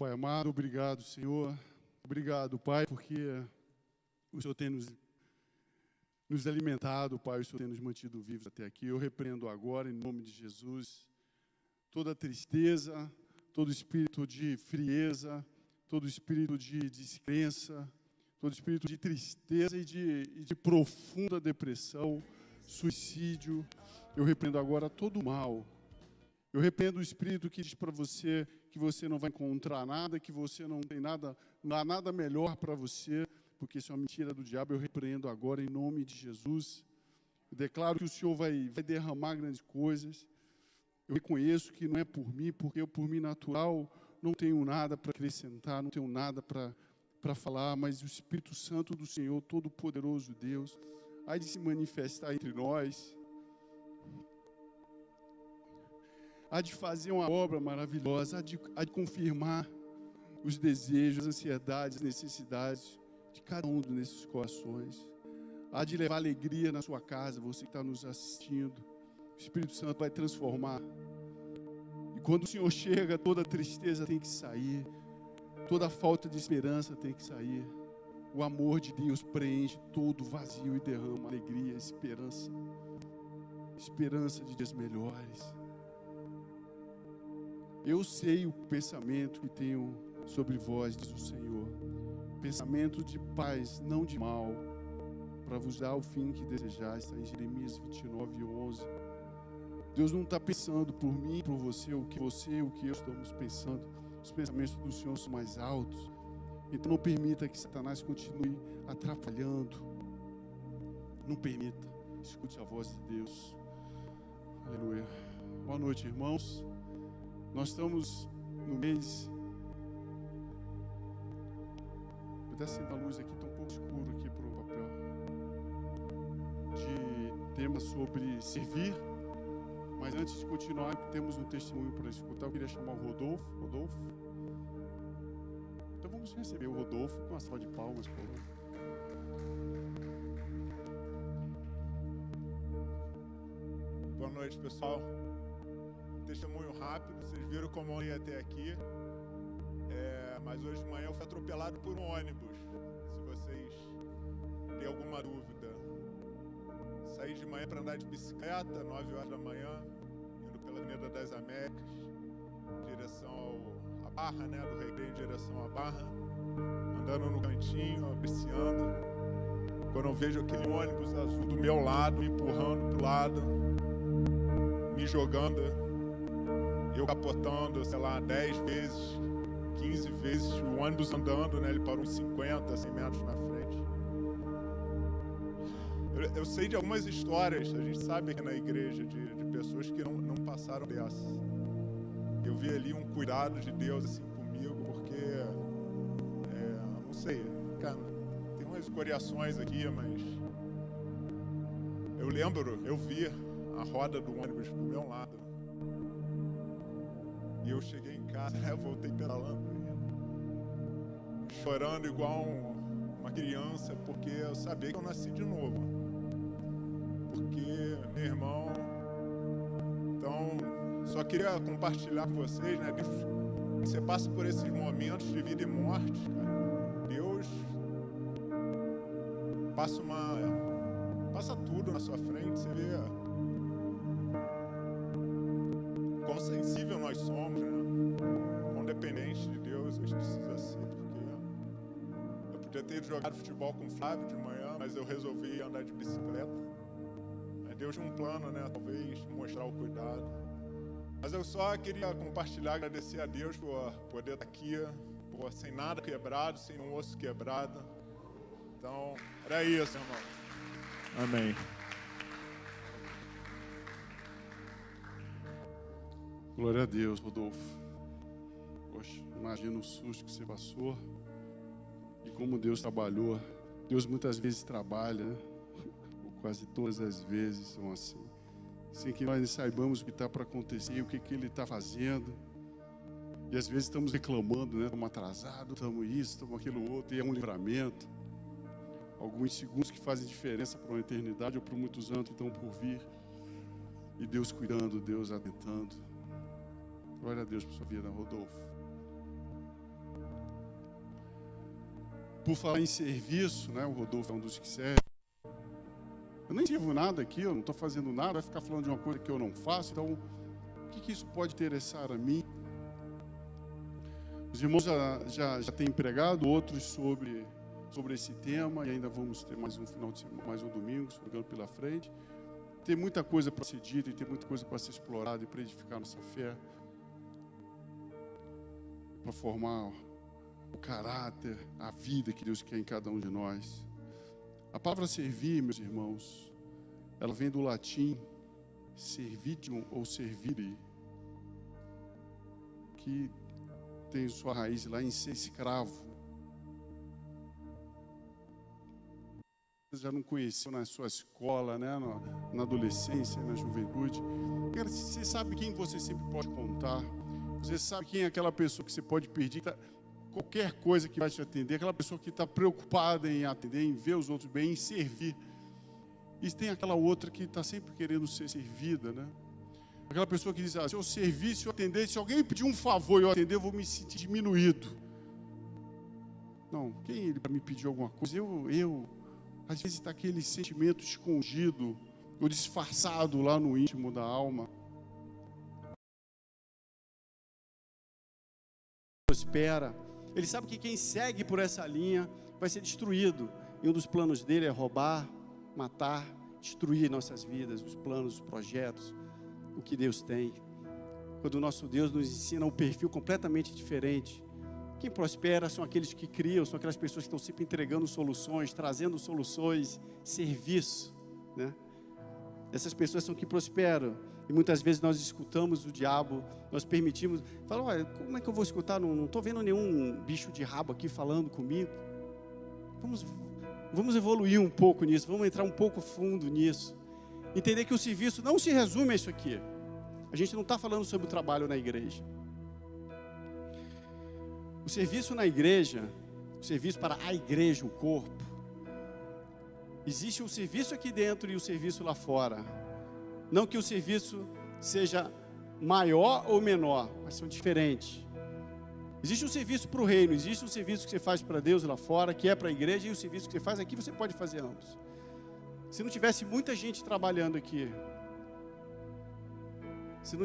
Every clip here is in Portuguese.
Pai amado, obrigado, Senhor. Obrigado, Pai, porque o Senhor tem nos alimentado, Pai, o Senhor tem nos mantido vivos até aqui. Eu repreendo agora, em nome de Jesus, toda tristeza, todo espírito de frieza, todo espírito de descrença, todo espírito de tristeza e de profunda depressão, suicídio. Eu repreendo agora todo o mal. Eu repreendo o espírito que diz para você que você não vai encontrar nada, que você não tem nada, não há nada melhor para você, porque isso é uma mentira do diabo. Eu repreendo agora em nome de Jesus. Eu declaro que o Senhor vai derramar grandes coisas. Eu reconheço que não é por mim, porque eu, por mim natural, não tenho nada para acrescentar, não tenho nada para falar, mas o Espírito Santo do Senhor, Todo-Poderoso Deus, há de se manifestar entre nós, há de fazer uma obra maravilhosa, há de confirmar os desejos, as ansiedades, as necessidades de cada um desses corações. Há de levar alegria na sua casa, você que está nos assistindo. O Espírito Santo vai transformar. E quando o Senhor chega, toda tristeza tem que sair, toda falta de esperança tem que sair. O amor de Deus preenche todo vazio e derrama alegria, esperança. Esperança de dias melhores. Eu sei o pensamento que tenho sobre vós, diz o Senhor. Pensamento de paz, não de mal, para vos dar o fim que desejais. Está em Jeremias 29:11. Deus não está pensando por mim, por você, o que eu estamos pensando. Os pensamentos do Senhor são mais altos. Então não permita que Satanás continue atrapalhando. Não permita. Escute a voz de Deus. Aleluia. Boa noite, irmãos. Nós estamos no mês. Vou até acender a luz aqui, está um pouco escuro aqui para o papel. De tema sobre servir. Mas antes de continuar, temos um testemunho para escutar. Eu queria chamar o Rodolfo. Rodolfo. Então vamos receber o Rodolfo com uma salva de palmas, por favor. Boa noite, pessoal. Testemunho rápido, vocês viram como eu ia até aqui. Mas hoje de manhã eu fui atropelado por um ônibus. Se vocês têm alguma dúvida. Saí de manhã para andar de bicicleta, 9 horas da manhã, indo pela Avenida das Américas, em direção à Barra, né, do Recreio em direção à Barra, andando no cantinho, apreciando. Quando eu vejo aquele ônibus azul do meu lado, me empurrando pro lado, me jogando, eu capotando, sei lá, 10 vezes, 15 vezes, o ônibus andando, né, ele parou uns 50, 100 metros na frente. Eu sei de algumas histórias, a gente sabe aqui na igreja, de pessoas que não passaram dessa. Eu vi ali um cuidado de Deus assim comigo, porque, não sei, cara, tem umas escoriações aqui, mas eu vi a roda do ônibus do meu lado. E eu cheguei em casa, eu voltei pedalando, chorando igual uma criança, porque eu sabia que eu nasci de novo. Porque, meu irmão, então, só queria compartilhar com vocês, né? Deus, você passa por esses momentos de vida e morte, cara. Deus passa tudo na sua frente, você vê quão sensível nós somos, né? Quão dependente de Deus a gente precisa ser, porque eu podia ter jogado futebol com o Flávio de manhã, mas eu resolvi andar de bicicleta. Deus tinha um plano, né? Talvez mostrar o cuidado. Mas eu só queria compartilhar, agradecer a Deus por poder estar aqui, sem nada quebrado, sem um osso quebrado. Então, era isso, irmão. Amém. Glória a Deus, Rodolfo. Poxa, imagina o susto que você passou e como Deus trabalhou. Deus muitas vezes trabalha, né? Quase todas as vezes são assim. Sem que nós saibamos o que está para acontecer, o que Ele está fazendo. E às vezes estamos reclamando, né? Estamos atrasados, estamos isso, estamos aquilo outro, e é um livramento. Alguns segundos que fazem diferença para uma eternidade ou para muitos anos que estão por vir. E Deus cuidando, Deus atentando. Glória a Deus por sua vida, Rodolfo. Por falar em serviço, né? O Rodolfo é um dos que serve. Eu nem sirvo nada aqui, eu não estou fazendo nada, vai ficar falando de uma coisa que eu não faço. Então, o que isso pode interessar a mim? Os irmãos já têm pregado outros sobre esse tema, e ainda vamos ter mais um final de semana, mais um domingo, jogando pela frente. Tem muita coisa para ser dita e tem muita coisa para ser explorada e para edificar nossa fé, para formar o caráter, a vida que Deus quer em cada um de nós. A palavra servir, meus irmãos, ela vem do latim servidium ou servire, que tem sua raiz lá em ser escravo. Você já não conheceu na sua escola, né? Na adolescência, na juventude. Você sabe quem você sempre pode contar. Você sabe quem é aquela pessoa que você pode pedir qualquer coisa que vai te atender. Aquela pessoa que está preocupada em atender, em ver os outros bem, em servir. E tem aquela outra que está sempre querendo ser servida, né? Aquela pessoa que diz, se eu servir, se eu atender, se alguém me pedir um favor e eu atender, eu vou me sentir diminuído. Não, quem ele para me pedir alguma coisa? Eu às vezes está aquele sentimento escondido ou disfarçado lá no íntimo da alma. Prospera. Ele sabe que quem segue por essa linha vai ser destruído. E um dos planos dele é roubar, matar, destruir nossas vidas, os planos, os projetos, o que Deus tem. Quando o nosso Deus nos ensina um perfil completamente diferente. Quem prospera são aqueles que criam, são aquelas pessoas que estão sempre entregando soluções, trazendo soluções, serviço, né? Essas pessoas são que prosperam. E muitas vezes nós escutamos o diabo, nós permitimos, falamos, olha, como é que eu vou escutar? Não estou vendo nenhum bicho de rabo aqui falando comigo. Vamos evoluir um pouco nisso, vamos entrar um pouco fundo nisso. Entender que o serviço não se resume a isso aqui. A gente não está falando sobre o trabalho na igreja. O serviço na igreja, o serviço para a igreja, o corpo, existe o serviço aqui dentro e o serviço lá fora. Não que o serviço seja maior ou menor, mas são diferentes. Existe um serviço para o reino, existe um serviço que você faz para Deus lá fora, que é para a igreja, e o serviço que você faz aqui, você pode fazer ambos. Se não tivesse muita gente trabalhando aqui, se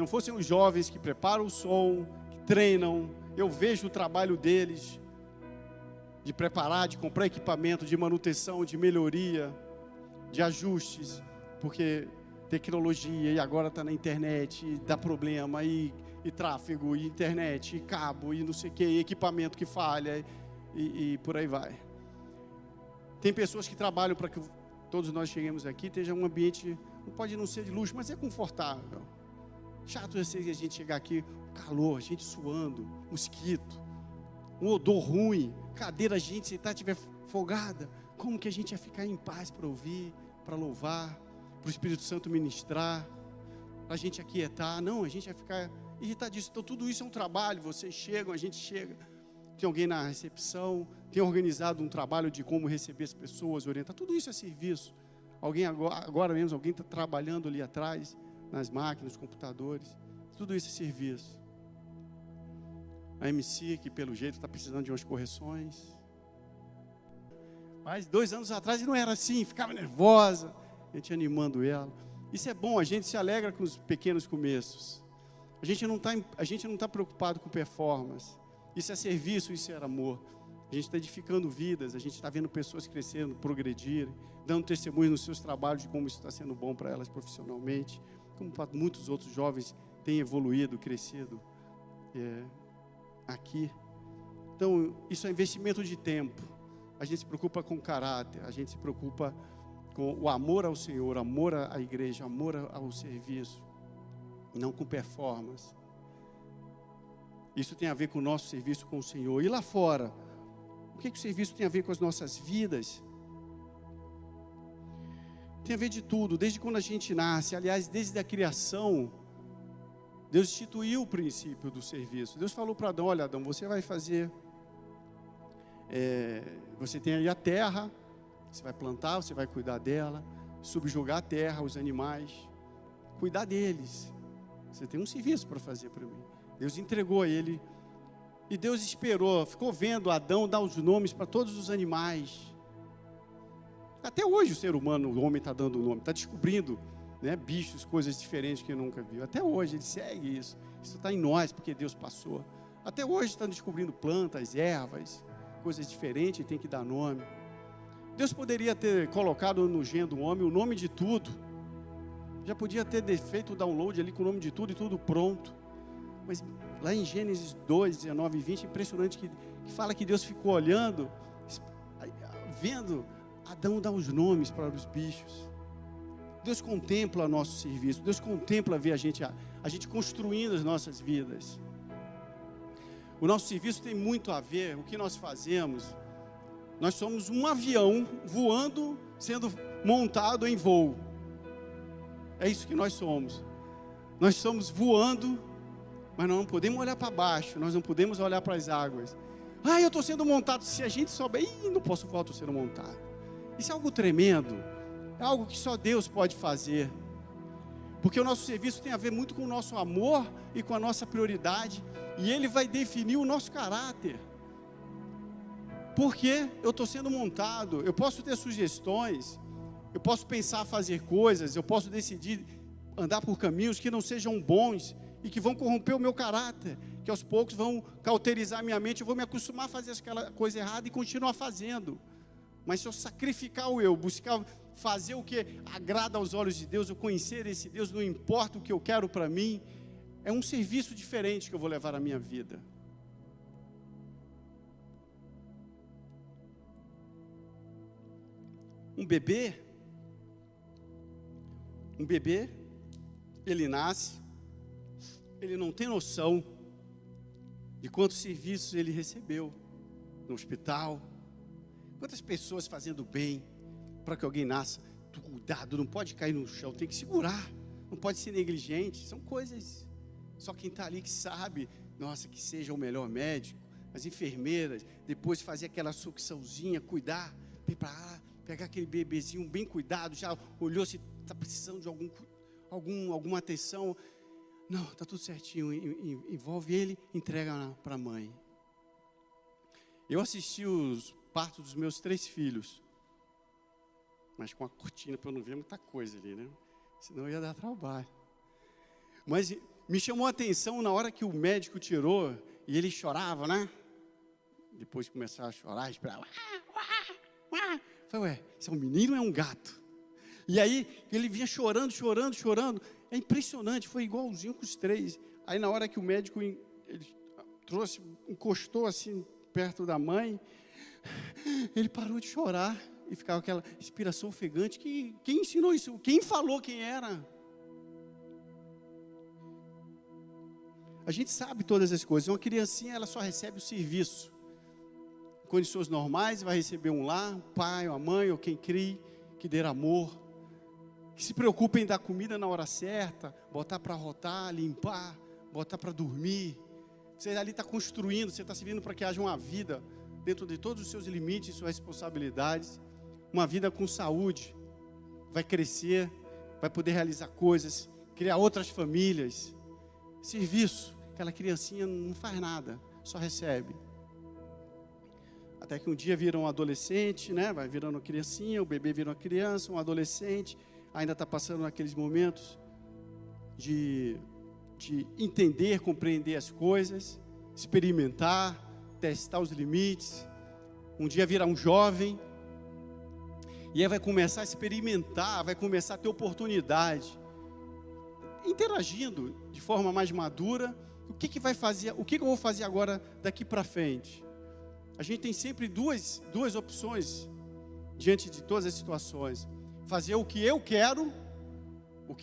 não fossem os jovens que preparam o som, que treinam, eu vejo o trabalho deles, de preparar, de comprar equipamento, de manutenção, de melhoria, de ajustes, porque tecnologia, e agora está na internet, e dá problema, e tráfego, e internet, e cabo, e não sei o que, equipamento que falha, e por aí vai. Tem pessoas que trabalham para que todos nós cheguemos aqui, esteja um ambiente, não pode não ser de luxo, mas é confortável. Chato é a gente chegar aqui, calor, gente suando, mosquito, um odor ruim, cadeira, a gente sentar, estiver folgada. Como que a gente ia ficar em paz para ouvir, para louvar, para o Espírito Santo ministrar, para a gente aquietar? Não, a gente ia ficar irritadíssimo. Então tudo isso é um trabalho, vocês chegam, a gente chega, tem alguém na recepção, tem organizado um trabalho de como receber as pessoas, orientar, tudo isso é serviço. Alguém agora mesmo, alguém está trabalhando ali atrás, nas máquinas, nos computadores, tudo isso é serviço. A MC, que pelo jeito está precisando de umas correções, mas 2 anos atrás não era assim, ficava nervosa, a gente animando ela. Isso é bom, a gente se alegra com os pequenos começos. A gente não tá preocupado com performance. Isso é serviço, isso é amor. A gente está edificando vidas, a gente está vendo pessoas crescendo, progredirem, dando testemunho nos seus trabalhos de como isso está sendo bom para elas profissionalmente, como para muitos outros jovens têm evoluído, crescido aqui. Então, isso é investimento de tempo. A gente se preocupa com o caráter, a gente se preocupa com o amor ao Senhor, amor à igreja, amor ao serviço, não com performance. Isso tem a ver com o nosso serviço com o Senhor. E lá fora, o que o serviço tem a ver com as nossas vidas? Tem a ver de tudo, desde quando a gente nasce. Aliás, desde a criação, Deus instituiu o princípio do serviço. Deus falou para Adão, olha Adão, você vai fazer, você tem aí a terra, você vai plantar, você vai cuidar dela, subjugar a terra, os animais, cuidar deles. Você tem um serviço para fazer para mim. Deus entregou a ele E Deus esperou, ficou vendo Adão dar os nomes para todos os animais. Até hoje o ser humano, o homem está dando nome, está descobrindo, né, bichos, coisas diferentes que nunca viu. Até hoje ele segue isso. Isso está em nós, porque Deus passou. Até hoje estão descobrindo plantas, ervas, coisas diferentes, e tem que dar nome. Deus poderia ter colocado no gene do homem o nome de tudo. Já podia ter feito o download ali com o nome de tudo e tudo pronto. Mas lá em Gênesis 2, 19 e 20, impressionante que fala que Deus ficou olhando, vendo Adão dar os nomes para os bichos. Deus contempla nosso serviço, Deus contempla ver a gente construindo as nossas vidas. O nosso serviço tem muito a ver, o que nós fazemos. Nós somos um avião voando, sendo montado em voo. É isso que nós somos. Nós estamos voando, mas nós não podemos olhar para baixo, nós não podemos olhar para as águas. Eu estou sendo montado. Se a gente souber, não posso voar, estou sendo montado. Isso é algo tremendo, é algo que só Deus pode fazer. Porque o nosso serviço tem a ver muito com o nosso amor e com a nossa prioridade, e Ele vai definir o nosso caráter. Porque eu estou sendo montado, eu posso ter sugestões, eu posso pensar fazer coisas, eu posso decidir andar por caminhos que não sejam bons e que vão corromper o meu caráter, que aos poucos vão cauterizar minha mente, eu vou me acostumar a fazer aquela coisa errada e continuar fazendo. Mas se eu sacrificar o eu, buscar fazer o que agrada aos olhos de Deus, eu conhecer esse Deus, não importa o que eu quero para mim, é um serviço diferente que eu vou levar à minha vida. Um bebê, ele nasce, ele não tem noção de quantos serviços ele recebeu no hospital, quantas pessoas fazendo bem para que alguém nasça. Cuidado, não pode cair no chão, tem que segurar, não pode ser negligente. São coisas, só quem está ali que sabe. Nossa, que seja o melhor médico, as enfermeiras, depois fazer aquela sucçãozinha, cuidar, preparar, pegar aquele bebezinho bem cuidado, já olhou se está precisando de alguma atenção. Não, está tudo certinho, envolve ele, entrega para a mãe. Eu assisti os partos dos meus 3 filhos, mas com a cortina para eu não ver muita coisa ali, né? Senão ia dar trabalho. Mas me chamou a atenção na hora que o médico tirou, e ele chorava, né? Depois de começar a chorar, esperava. Falei, isso é um menino ou é um gato? E aí, ele vinha chorando. É impressionante, foi igualzinho com os 3. Aí, na hora que o médico ele encostou assim, perto da mãe, ele parou de chorar e ficava aquela respiração ofegante. Quem ensinou isso? Quem falou quem era? A gente sabe todas as coisas. Uma criancinha, ela só recebe o serviço. Condições normais, vai receber um lar, um pai, uma mãe, ou quem crie, que dê amor, que se preocupe em dar comida na hora certa, botar para rotar, limpar, botar para dormir. Você ali está construindo, você está servindo para que haja uma vida dentro de todos os seus limites e suas responsabilidades, uma vida com saúde, vai crescer, vai poder realizar coisas, criar outras famílias. Serviço, aquela criancinha não faz nada, só recebe. Até que um dia vira um adolescente, né? Vai virando uma criancinha, o bebê vira uma criança, um adolescente, ainda está passando naqueles momentos de entender, compreender as coisas, experimentar, testar os limites. Um dia vira um jovem, e aí vai começar a experimentar, vai começar a ter oportunidade, interagindo de forma mais madura. O que vai fazer? O que eu vou fazer agora daqui para frente? A gente tem sempre duas opções diante de todas as situações: fazer o que eu quero, ou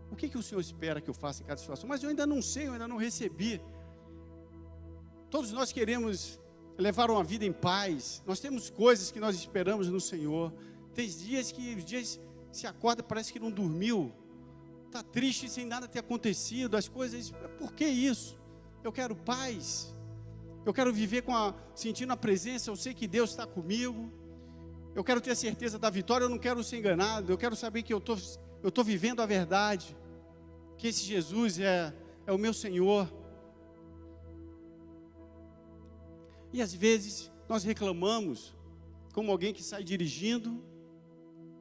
o que o Senhor espera que eu faça em cada situação. Mas eu ainda não sei, eu ainda não recebi. Todos nós queremos levar uma vida em paz. Nós temos coisas que nós esperamos no Senhor. Tem dias que os dias se acorda, parece que não dormiu, está triste sem nada ter acontecido, as coisas, por que isso? Eu quero paz, eu quero viver sentindo a presença, eu sei que Deus está comigo, eu quero ter a certeza da vitória, eu não quero ser enganado, eu quero saber que eu estou vivendo a verdade, que esse Jesus é o meu Senhor, E às vezes nós reclamamos como alguém que sai dirigindo,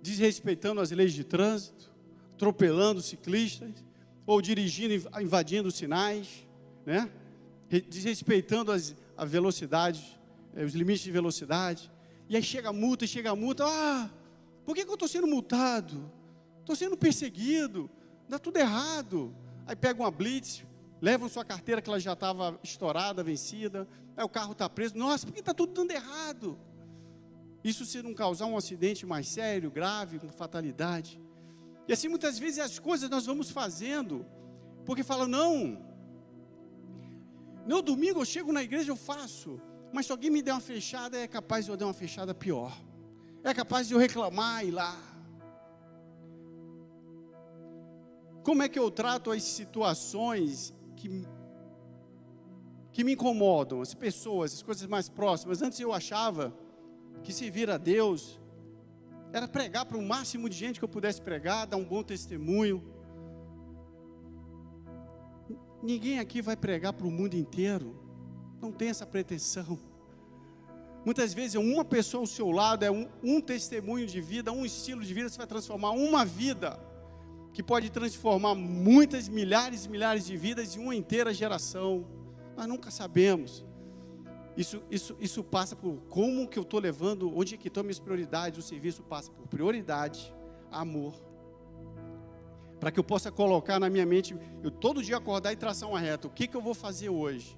desrespeitando as leis de trânsito, atropelando ciclistas, ou dirigindo, invadindo os sinais, né? Desrespeitando a velocidade, os limites de velocidade. E aí chega a multa, por que eu estou sendo multado? Estou sendo perseguido, dá tudo errado. Aí pega uma blitz, levam sua carteira que ela já estava estourada, vencida, aí o carro está preso. Nossa, por que está tudo dando errado? Isso se não causar um acidente mais sério, grave, com fatalidade. E assim muitas vezes as coisas nós vamos fazendo, porque falam, não, no domingo eu chego na igreja, eu faço, mas se alguém me der uma fechada, é capaz de eu dar uma fechada pior, é capaz de eu reclamar e ir lá. Como é que eu trato as situações que me incomodam, as pessoas, as coisas mais próximas? Antes eu achava que servir a Deus era pregar para o máximo de gente que eu pudesse pregar, dar um bom testemunho. Ninguém aqui vai pregar para o mundo inteiro, não tem essa pretensão. Muitas vezes é uma pessoa ao seu lado, é um testemunho de vida, um estilo de vida, você vai transformar uma vida, que pode transformar muitas, milhares e milhares de vidas em uma inteira geração. Nós nunca sabemos. Isso passa por como que eu estou levando, onde é que estão minhas prioridades. O serviço passa por prioridade, amor, para que eu possa colocar na minha mente, eu todo dia acordar e traçar uma reta. O que eu vou fazer hoje?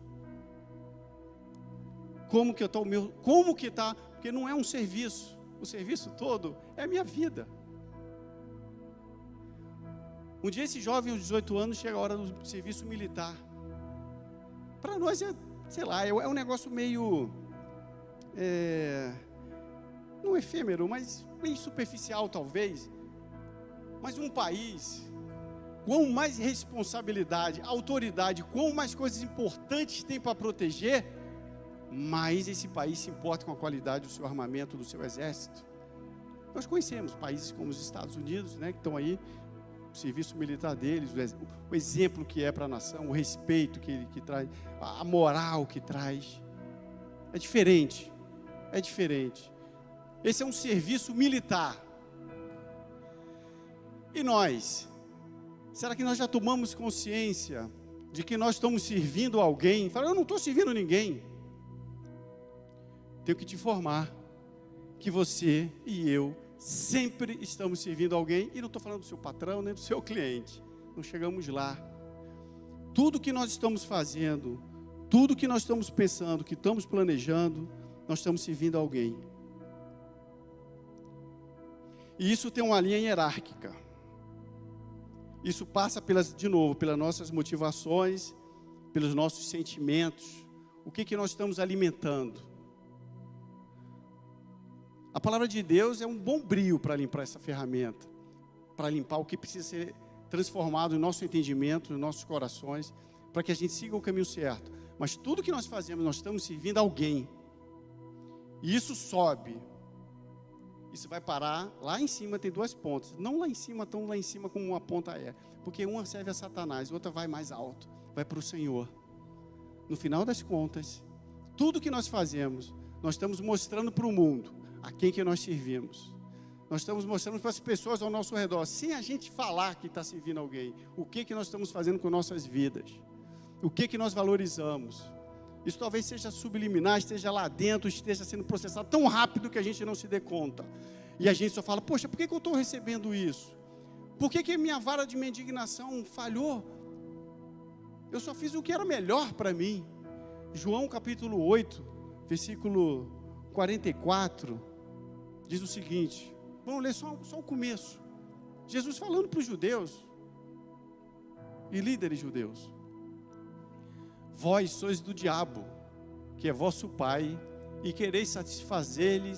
Como que está? Porque não é um serviço, o serviço todo é a minha vida. Um dia esse jovem, aos 18 anos, chega a hora do serviço militar. Para nós é, sei lá, é um negócio meio, não efêmero, mas meio superficial talvez. Mas um país, quão mais responsabilidade, autoridade, quão mais coisas importantes tem para proteger, mais esse país se importa com a qualidade do seu armamento, do seu exército. Nós conhecemos países como os Estados Unidos, né, que estão aí, o serviço militar deles, o exemplo que é para a nação, o respeito que traz, a moral que traz. É diferente, é diferente. Esse é um serviço militar. E nós? Será que nós já tomamos consciência de que nós estamos servindo alguém? Fala, eu não estou servindo ninguém. Tenho que te informar que você e eu sempre estamos servindo alguém, e não estou falando do seu patrão, nem do seu cliente, não chegamos lá. Tudo que nós estamos fazendo, tudo que nós estamos pensando, que estamos planejando, nós estamos servindo alguém. E isso tem uma linha hierárquica. Isso passa pelas nossas motivações, pelos nossos sentimentos, o que nós estamos alimentando. A palavra de Deus é um bom brio para limpar essa ferramenta, para limpar o que precisa ser transformado no nosso entendimento, nos nossos corações, para que a gente siga o caminho certo. Mas tudo que nós fazemos, nós estamos servindo a alguém. E isso sobe. Isso vai parar lá em cima, tem duas pontas. Não lá em cima, tão lá em cima como uma ponta é. Porque uma serve a Satanás, outra vai mais alto, vai para o Senhor. No final das contas, tudo que nós fazemos, nós estamos mostrando para o mundo a quem que nós servimos. Nós estamos mostrando para as pessoas ao nosso redor, sem a gente falar que está servindo alguém, o que nós estamos fazendo com nossas vidas, o que nós valorizamos. Isso talvez seja subliminar, esteja lá dentro, esteja sendo processado tão rápido que a gente não se dê conta. E a gente só fala, poxa, por que eu estou recebendo isso? Por que minha vara de minha indignação falhou? Eu só fiz o que era melhor para mim. João capítulo 8, versículo 44, diz o seguinte, vamos ler só o começo. Jesus falando para os judeus e líderes judeus: vós sois do diabo, que é vosso pai, e quereis satisfazer-lhe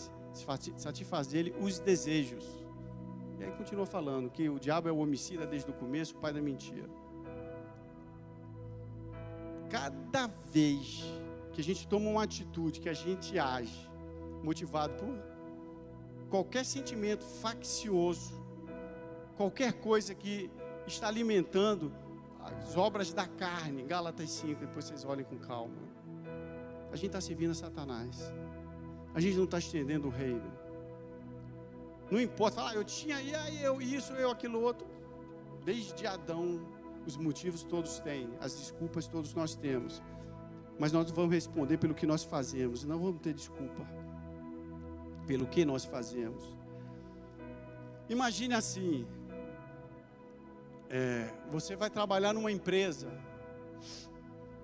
os desejos. E aí continua falando que o diabo é o homicida desde o começo, o pai da mentira. Cada vez que a gente toma uma atitude, que a gente age motivado por qualquer sentimento faccioso, qualquer coisa que está alimentando as obras da carne, Gálatas 5, depois vocês olhem com calma. a gente está servindo a Satanás. A gente não está estendendo o reino. Não importa, falar, eu tinha, e aí eu isso, eu aquilo outro. Desde Adão, os motivos todos têm, as desculpas todos nós temos. Mas nós vamos responder pelo que nós fazemos, não vamos ter desculpa pelo que nós fazemos. Imagine assim, você vai trabalhar numa empresa,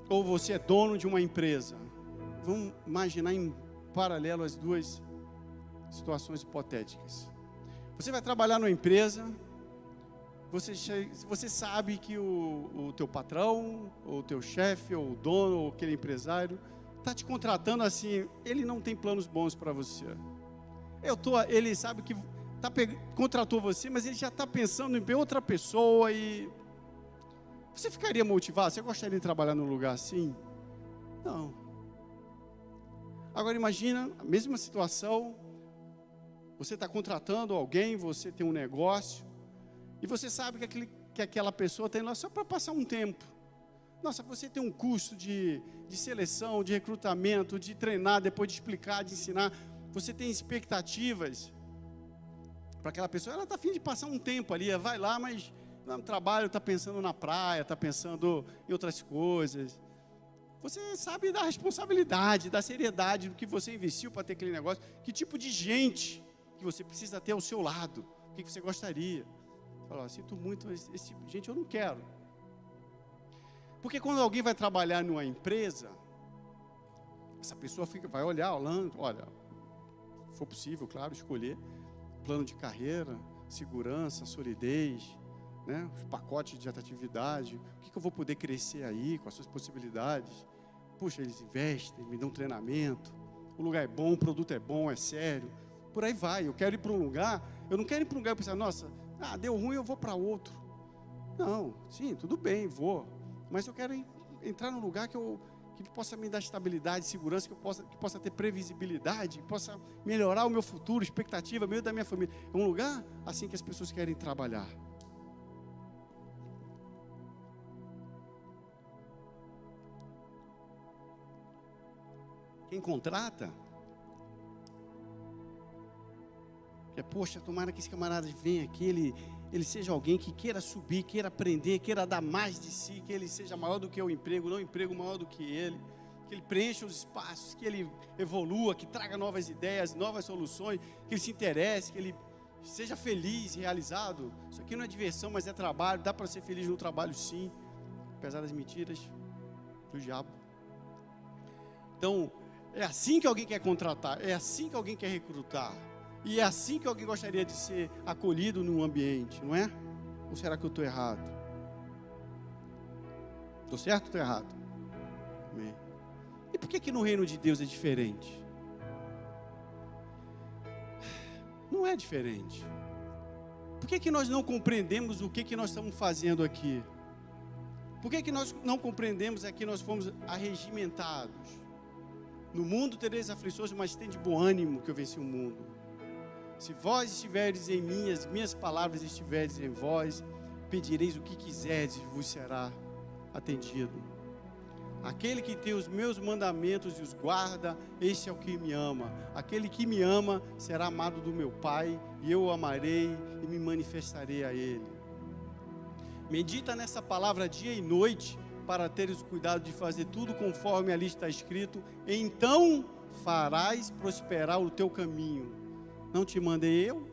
ou você é dono de uma empresa. Vamos imaginar em paralelo as duas situações hipotéticas. Você vai trabalhar numa empresa, você sabe que o teu patrão, ou o teu chefe, ou o dono, ou aquele empresário, está te contratando assim, ele não tem planos bons para você. Ele sabe que contratou você, mas ele já está pensando em outra pessoa e... Você ficaria motivado? Você gostaria de trabalhar num lugar assim? Não. Agora imagina, a mesma situação, você está contratando alguém, você tem um negócio, e você sabe que aquela pessoa tem lá só para passar um tempo. Nossa, você tem um curso de seleção, de recrutamento, de treinar, depois de explicar, de ensinar. Você tem expectativas para aquela pessoa, ela está a fim de passar um tempo ali, vai lá, mas no trabalho está pensando na praia, está pensando em outras coisas. Você sabe da responsabilidade, da seriedade do que você investiu para ter aquele negócio, que tipo de gente que você precisa ter ao seu lado, o que você gostaria. Você fala, sinto muito, esse tipo de gente eu não quero. Porque quando alguém vai trabalhar numa empresa, essa pessoa vai olhar, olha, se for possível, claro, escolher plano de carreira, segurança, solidez, né, os pacotes de atratividade, o que eu vou poder crescer aí, com as suas possibilidades. Puxa, eles investem, me dão treinamento, o lugar é bom, o produto é bom, é sério, por aí vai. Eu quero ir para um lugar, eu não quero ir para um lugar e pensar, nossa, deu ruim, eu vou para outro. Não, sim, tudo bem, vou, mas eu quero entrar num lugar que possa me dar estabilidade, segurança, que possa ter previsibilidade, que possa melhorar o meu futuro, expectativa, meio da minha família. É um lugar assim que as pessoas querem trabalhar. Quem contrata, poxa, tomara que esse camarada venha aqui, ele seja alguém que queira subir, queira aprender, queira dar mais de si, que ele seja maior do que o emprego, não o emprego maior do que ele preencha os espaços, que ele evolua, que traga novas ideias, novas soluções, que ele se interesse, que ele seja feliz, realizado. Isso aqui não é diversão, mas é trabalho, dá para ser feliz no trabalho sim, apesar das mentiras do diabo. Então, é assim que alguém quer contratar, é assim que alguém quer recrutar, e é assim que alguém gostaria de ser acolhido num ambiente, não é? Ou será que eu estou errado? Estou certo ou estou errado? Amém. E por que no reino de Deus é diferente? Não é diferente. Por que nós não compreendemos o que nós estamos fazendo aqui? Por que nós não compreendemos que nós fomos arregimentados? No mundo tereis aflições, mas tem de bom ânimo que eu venci o mundo. Se vós estiverdes em mim, as minhas palavras estiverdes em vós, pedireis o que quiserdes e vos será atendido. Aquele que tem os meus mandamentos e os guarda, esse é o que me ama. Aquele que me ama será amado do meu Pai, e eu o amarei e me manifestarei a ele. Medita nessa palavra dia e noite, para teres o cuidado de fazer tudo conforme ali está escrito, então farás prosperar o teu caminho. Não te mandei eu?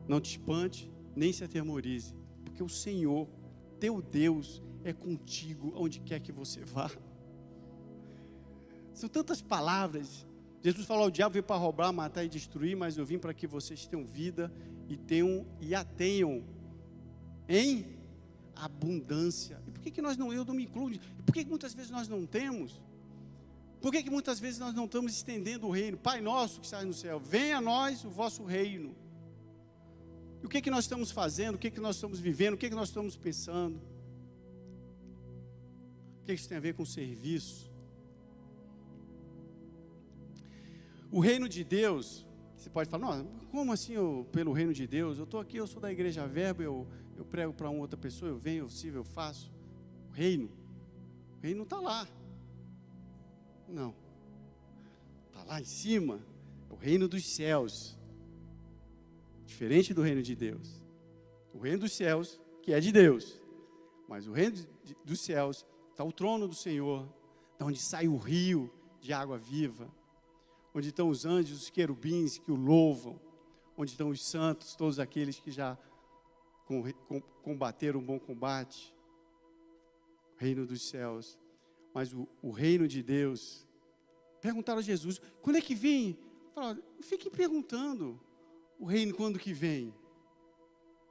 Não te espante, nem se atemorize, porque o Senhor, teu Deus, é contigo onde quer que você vá. São tantas palavras. Jesus falou, o diabo veio para roubar, matar e destruir, mas eu vim para que vocês tenham vida e a tenham em abundância. E por que nós não, eu não me incluo? Por que muitas vezes nós não temos? Por que muitas vezes nós não estamos estendendo o reino? Pai nosso que estás no céu, venha a nós o vosso reino. E o que nós estamos fazendo? O que nós estamos vivendo? O que nós estamos pensando? O que isso tem a ver com serviço? O reino de Deus, você pode falar, não, como assim pelo reino de Deus? Eu estou aqui, eu sou da igreja Verbo, eu prego para uma outra pessoa, eu venho, eu sirvo, eu faço. O reino está lá. Não. Está lá em cima, é o reino dos céus. Diferente do reino de Deus. O reino dos céus, que é de Deus. Mas o reino dos céus está o trono do Senhor, da onde sai o rio de água viva, onde estão os anjos, os querubins que o louvam, onde estão os santos, todos aqueles que já combateram um bom combate. O reino dos céus. Mas o reino de Deus, perguntaram a Jesus, quando é que vem? Falaram, fiquem perguntando, o reino quando que vem?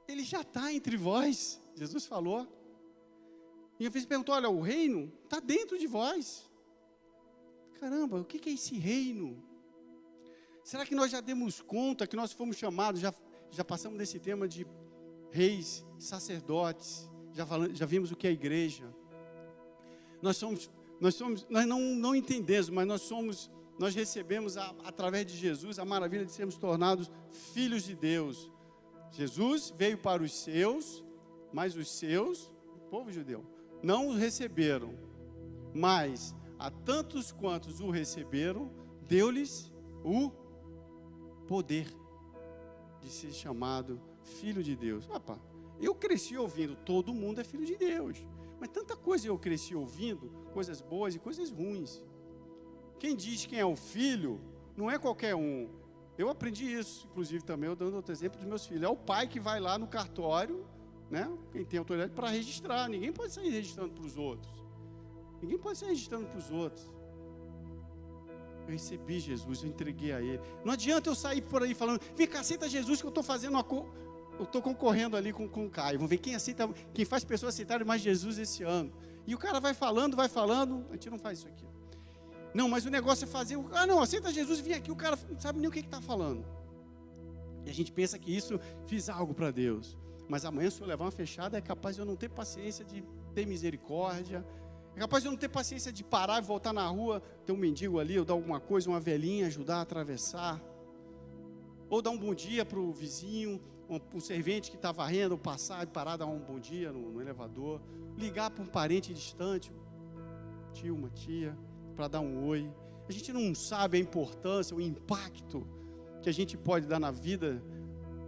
Ele já está entre vós, Jesus falou. E eu perguntou, olha, o reino está dentro de vós. Caramba, o que é esse reino? Será que nós já demos conta que nós fomos chamados, já passamos desse tema de reis, sacerdotes, já vimos o que é a igreja. Nós não entendemos, mas nós recebemos através de Jesus a maravilha de sermos tornados filhos de Deus. Jesus veio para os seus, mas os seus, o povo judeu, não o receberam. Mas a tantos quantos o receberam, deu-lhes o poder de ser chamado filho de Deus. Eu cresci ouvindo, todo mundo é filho de Deus. Mas tanta coisa eu cresci ouvindo, coisas boas e coisas ruins. Quem diz quem é o filho, não é qualquer um. Eu aprendi isso, inclusive também, eu dando outro exemplo dos meus filhos. É o pai que vai lá no cartório, né? Quem tem autoridade para registrar. Ninguém pode sair registrando para os outros. Ninguém pode sair registrando para os outros. Eu recebi Jesus, eu entreguei a Ele. Não adianta eu sair por aí falando, vem cá, aceita Jesus que eu estou fazendo eu estou concorrendo ali com o Caio. Vamos ver quem faz pessoas aceitarem mais Jesus esse ano. E o cara vai falando, a gente não faz isso aqui. Não, mas o negócio é fazer, não, aceita Jesus e vem aqui, o cara não sabe nem o que está falando. E a gente pensa que isso fiz algo para Deus. Mas amanhã, se eu levar uma fechada, é capaz de eu não ter paciência de ter misericórdia. É capaz de eu não ter paciência de parar e voltar na rua, ter um mendigo ali, ou dar alguma coisa, uma velhinha, ajudar a atravessar. Ou dar um bom dia para o vizinho, um servente que está varrendo, ou passar e parar, dar um bom dia no elevador. Ligar para um parente distante, um tio, uma tia, para dar um oi. A gente não sabe a importância, o impacto que a gente pode dar na vida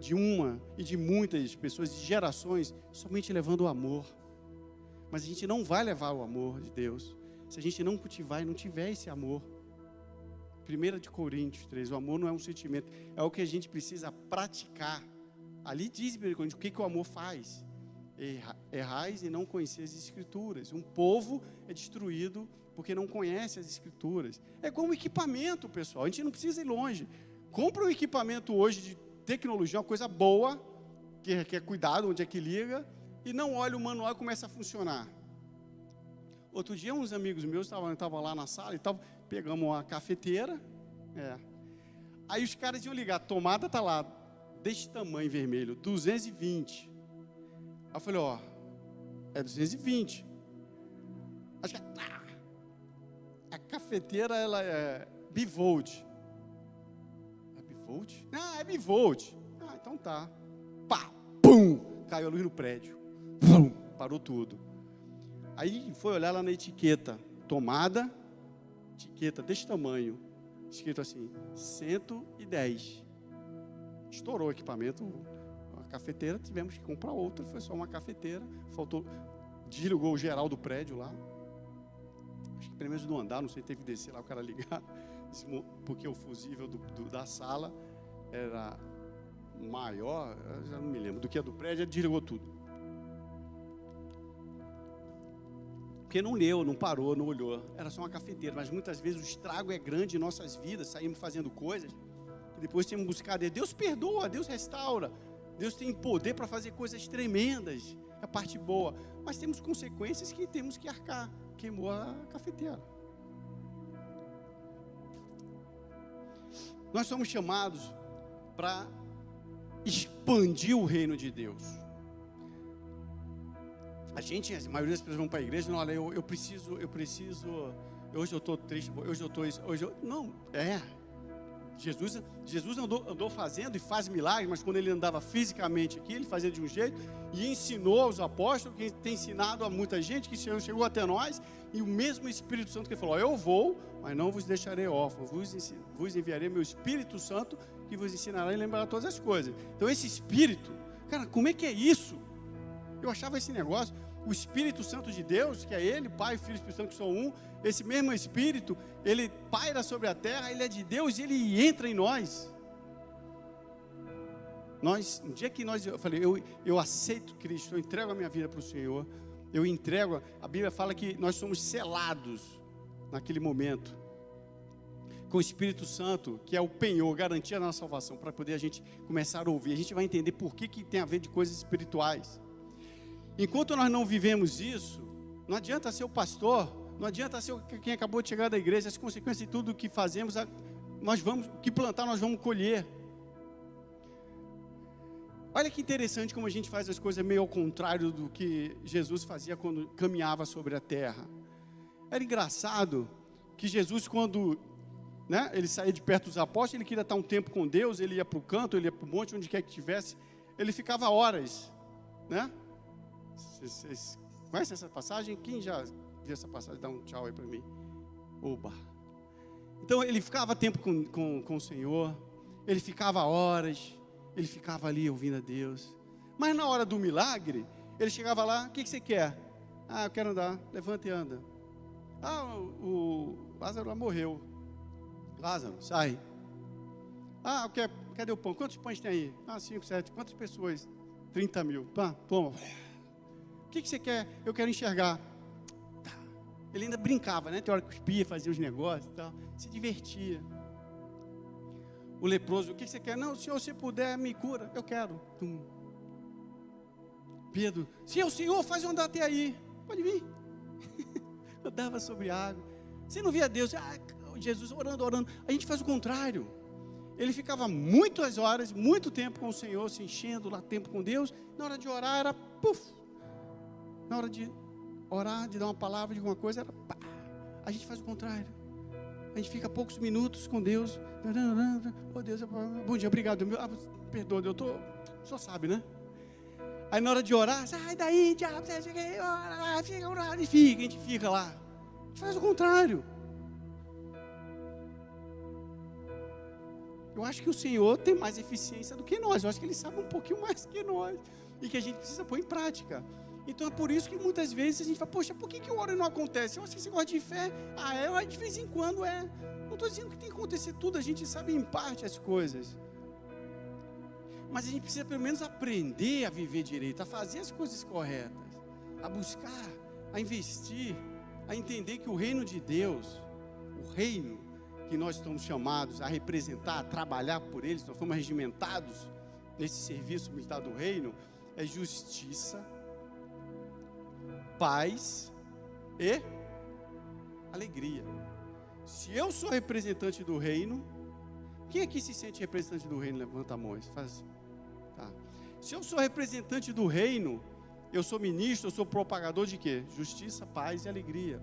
de uma e de muitas pessoas, de gerações, somente levando o amor. Mas a gente não vai levar o amor de Deus se a gente não cultivar e não tiver esse amor. 1 Coríntios 3, o amor não é um sentimento, é o que a gente precisa praticar. Ali diz o que o amor faz. Errais e não conheceis as Escrituras. Um povo é destruído porque não conhece as Escrituras. É como equipamento, pessoal, a gente não precisa ir longe. Compra um equipamento hoje de tecnologia, uma coisa boa, que requer cuidado, onde é que liga, e não olha o manual e começa a funcionar. Outro dia, uns amigos meus estavam lá na sala e tal, pegamos uma cafeteira, aí os caras iam ligar, a tomada está lá, deste tamanho vermelho, 220. Aí eu falei, é 220. Acho que a cafeteira, ela é bivolt. É bivolt? É bivolt. Então tá. Pá, pum, caiu a luz no prédio. Pum, parou tudo. Aí foi olhar lá na etiqueta, tomada, etiqueta desse tamanho, escrito assim, 110. Estourou o equipamento, a cafeteira, tivemos que comprar outra, foi só uma cafeteira, faltou, desligou o geral do prédio lá, acho que pelo menos no andar, não sei, teve que descer lá, o cara ligar, porque o fusível da sala era maior, eu já não me lembro, do que a do prédio, ele desligou tudo. Porque não leu, não parou, não olhou, era só uma cafeteira, mas muitas vezes o estrago é grande em nossas vidas, saímos fazendo coisas, que depois temos buscado, Deus perdoa, Deus restaura, Deus tem poder para fazer coisas tremendas, é a parte boa, mas temos consequências que temos que arcar, queimou a cafeteira. Nós somos chamados para expandir o reino de Deus. A maioria das pessoas vão para a igreja e não, olha, eu preciso, hoje eu estou triste, não, Jesus andou fazendo e faz milagres, mas quando ele andava fisicamente aqui, ele fazia de um jeito e ensinou aos apóstolos, que tem ensinado a muita gente, que chegou até nós, e o mesmo Espírito Santo que falou: eu vou, mas não vos deixarei órfãos, vos enviarei meu Espírito Santo, que vos ensinará e lembrará todas as coisas. Então esse Espírito, cara, como é que é isso? Eu achava esse negócio, o Espírito Santo de Deus, que é Ele, Pai, Filho e Espírito Santo, que são um, esse mesmo Espírito, Ele paira sobre a terra, Ele é de Deus e Ele entra em nós. No dia que eu falei, eu aceito Cristo, eu entrego a minha vida para o Senhor, eu entrego, a Bíblia fala que nós somos selados naquele momento, com o Espírito Santo, que é o penhor, garantia da nossa salvação, para poder a gente começar a ouvir. A gente vai entender por que tem a ver de coisas espirituais. Enquanto nós não vivemos isso, não adianta ser o pastor, não adianta ser quem acabou de chegar da igreja, as consequências de tudo que fazemos, o que plantar nós vamos colher. Olha que interessante como a gente faz as coisas meio ao contrário do que Jesus fazia quando caminhava sobre a terra. Era engraçado que Jesus, quando ele saía de perto dos apóstolos, ele queria estar um tempo com Deus, ele ia para o canto, ele ia para o monte, onde quer que estivesse, ele ficava horas, né? Vocês conhecem essa passagem? Quem já viu essa passagem? Dá um tchau aí para mim. Oba! Então ele ficava tempo com o Senhor, ele ficava horas, ele ficava ali ouvindo a Deus. Mas na hora do milagre, ele chegava lá: o que você quer? Ah, eu quero andar. Levanta e anda. Ah, o Lázaro lá morreu. Lázaro, sai. Ah, cadê o pão? Quantos pães tem aí? Ah, 5, 7. Quantas pessoas? 30 mil. Pá, toma. O que você quer? Eu quero enxergar. Tá. Ele ainda brincava, né? Tem hora que cuspia, fazia os negócios e tal. Se divertia. O leproso: o que você quer? Não, Senhor, se puder, me cura. Eu quero. Pedro: se é o Senhor, faz eu andar até aí. Pode vir. Andava sobre água. Você não via Deus? Jesus orando. A gente faz o contrário. Ele ficava muitas horas, muito tempo com o Senhor, se enchendo lá tempo com Deus. Na hora de orar era puf. Na hora de orar, de dar uma palavra, de alguma coisa, era pá. A gente faz o contrário. A gente fica poucos minutos com Deus. Oh Deus, bom dia, obrigado. Perdoa, eu só sabe, né? Aí na hora de orar, sai daí, diabo, fica, a gente fica lá. A gente faz o contrário. Eu acho que o Senhor tem mais eficiência do que nós. Eu acho que Ele sabe um pouquinho mais que nós. E que a gente precisa pôr em prática. Então é por isso que muitas vezes a gente fala: poxa, por que eu oro e não acontece? Eu acho que você gosta de fé. De vez em quando é. Não estou dizendo que tem que acontecer tudo, a gente sabe em parte as coisas. Mas a gente precisa pelo menos aprender a viver direito, a fazer as coisas corretas, a buscar, a investir, a entender que o reino de Deus, o reino que nós estamos chamados a representar, a trabalhar por eles, nós fomos regimentados nesse serviço militar do reino, é justiça, paz e alegria. Se eu sou representante do reino, quem aqui se sente representante do reino? Levanta a mão, faz assim. Tá. Se eu sou representante do reino, eu sou ministro, eu sou propagador de quê? Justiça, paz e alegria.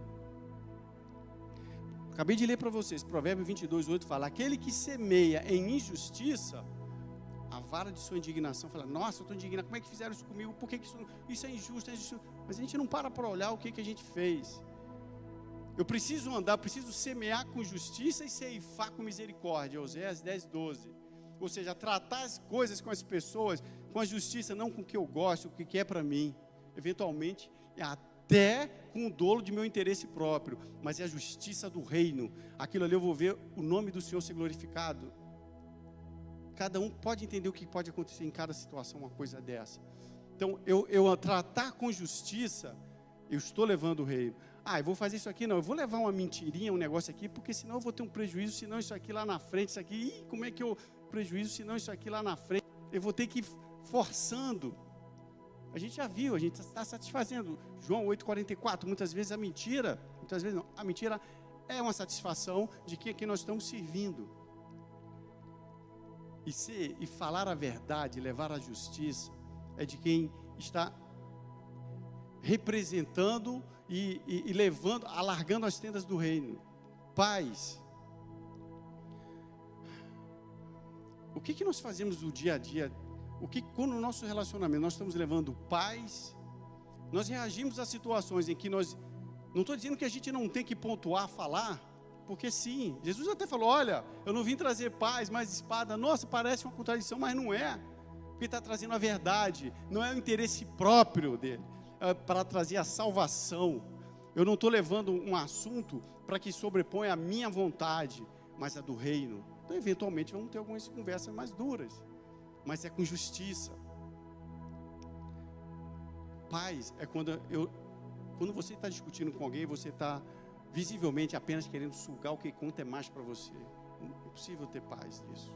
Acabei de ler para vocês, Provérbios 22:8 fala: aquele que semeia em injustiça, a vara de sua indignação, fala: nossa, eu estou indignado, como é que fizeram isso comigo? Por que isso é injusto, é injusto? Mas a gente não para olhar o que a gente fez. Eu preciso preciso semear com justiça e ceifar com misericórdia. Oséias 10:12. Ou seja, tratar as coisas com as pessoas com a justiça, não com o que eu gosto, com o que é para mim. Eventualmente, até com o dolo de meu interesse próprio, mas é a justiça do reino. Aquilo ali eu vou ver o nome do Senhor ser glorificado. Cada um pode entender o que pode acontecer em cada situação, uma coisa dessa. Então, eu tratar com justiça, eu estou levando o reino. Eu vou fazer isso aqui, não, eu vou levar uma mentirinha, um negócio aqui, porque senão eu vou ter um prejuízo, senão isso aqui lá na frente, isso aqui, como é que eu prejuízo, senão isso aqui lá na frente, eu vou ter que ir forçando. A gente já viu, a gente está satisfazendo. João 8,44, muitas vezes a mentira, muitas vezes não, a mentira é uma satisfação de quem nós estamos servindo. E falar a verdade, levar a justiça, é de quem está representando e levando, alargando as tendas do reino. Paz. O que nós fazemos no dia a dia? Quando no nosso relacionamento nós estamos levando paz, nós reagimos a situações em que nós... Não estou dizendo que a gente não tem que pontuar, falar, porque sim, Jesus até falou, olha, eu não vim trazer paz, mas espada. Nossa, parece uma contradição, mas não é. Porque está trazendo a verdade, não é o interesse próprio dele, é para trazer a salvação. Eu não estou levando um assunto para que sobreponha a minha vontade, mas a do reino. Então, eventualmente, vamos ter algumas conversas mais duras, mas é com justiça. Paz é quando você está discutindo com alguém, você está visivelmente apenas querendo sugar o que conta é mais para você. É impossível ter paz nisso.